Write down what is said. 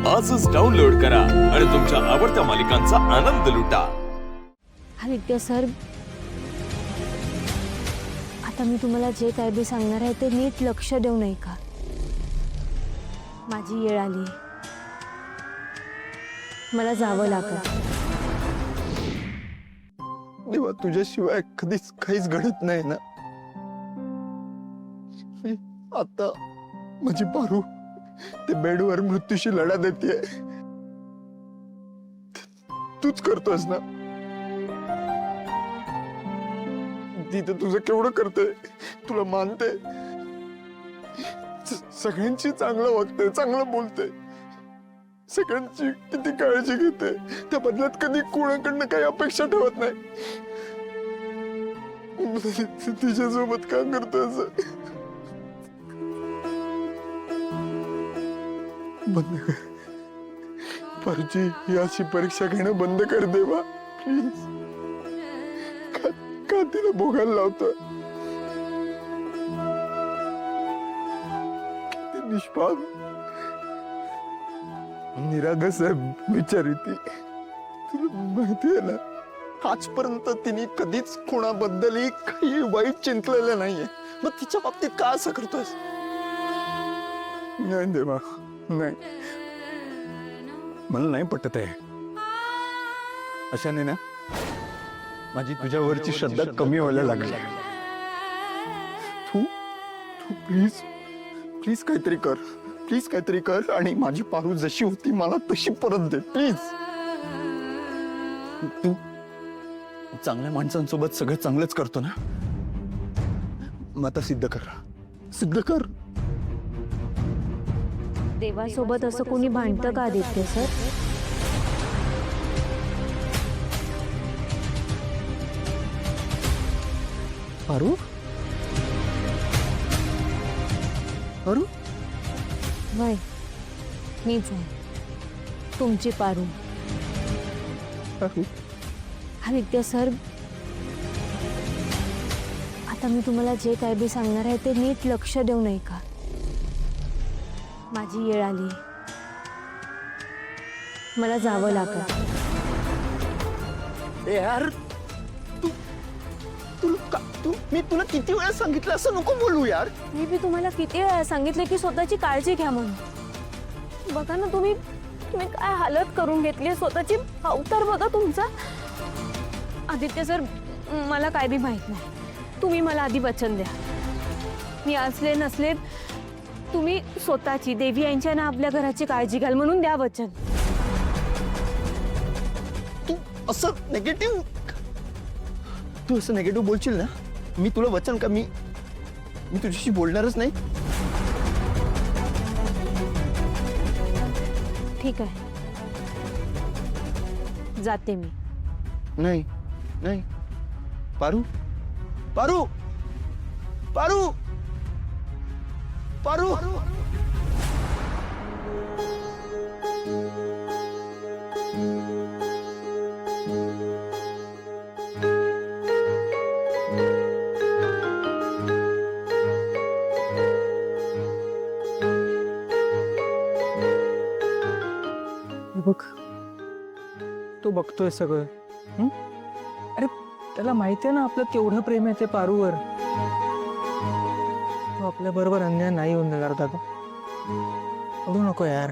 आजच डाउनलोड करा आणि तुमच्या आवडत्या मालिकांचा आनंद लुटा। आदित्य सर, आता मी तुम्हाला जे काय बी सांगणार आहे ते नीट लक्ष देऊ नये का? माझी वेळ आली, मला जावं लागलं। देवा, तुझ्याशिवाय कधीच काहीच घडत नाही ना। आता माझी पारू ते बेडवर मृत्यूशी लढा देते, तूच करतोस ना। ती तर तुझं केवढं करते, तुला मानते, सगळ्यांची चांगलं वागते, चांगलं बोलते, सगळ्यांची किती काळजी घेते, त्या बदल्यात कधी कोणाकडनं काही अपेक्षा ठेवत नाही। तिच्यासोबत का करतोय असं? बंद कर पारूची, ही अशी परीक्षा घेणं बंद कर देवा, प्लीज। का तिला भोगायला लावतोय? किती निष्पाप, निरागस आहे बिचारी ती। तुला माहिती आहे ना, आजपर्यंत तिने कधीच कोणाबद्दलही काही वाईट चिंतलेलं नाहीये, मग तिच्या बाबतीत का असं करतोयस? नाही देवा, नाही, मला नाही पटत आहे। अशाने ना माझी तुझ्यावरची श्रद्धा कमी व्हायला लागली। तू तू प्लीज प्लीज काहीतरी कर, प्लीज काहीतरी कर, आणि माझी पारू जशी होती मला तशी परत दे, प्लीज। तू चांगल्या माणसांसोबत सगळं चांगलंच करतो ना, मग आता सिद्ध कर, सिद्ध कर। देवासोबत असं कोणी भांडतं का आदित्य सर? पारू, पारू, वय मीच आहे, तुमची पारू। पारू, आदित्य सर, आता मी तुम्हाला जे काय बी सांगणार आहे ते नीट लक्ष देऊ नये का? माझी वेळ आली, मला जावं लागलं। यार मी तुला किती वेळा सांगितलं असं नको बोलू यार। मी बी तुम्हाला किती वेळा सांगितले की स्वतःची काळजी घ्या म्हणून। बघा ना, तुम्ही काय हालत करून घेतली स्वतःची। अवतार बघा तुमचा। आदित्य सर, मला काय बी माहित नाही, तुम्ही मला आधी वचन द्या। मी असले नसले, तुम्ही स्वतःची, देवी यांच्या ना आपल्या घराची काळजी घ्याल म्हणून द्या वचन। तू असं नेगेटिव्ह बोलशील ना, मी तुला वचन का, मी तुझ्याशी बोलणारच नाही। ठीक आहे, जाते मी। नाही नाही, पारू, पारू, पारू, पारू, बघ, तो बघतोय सगळं। अरे त्याला माहिती आहे ना आपलं केवढं प्रेम आहे ते पारूवर। तो आपल्या बरोबर अन्याय नाही होऊन देणार दादा, करू नको यार।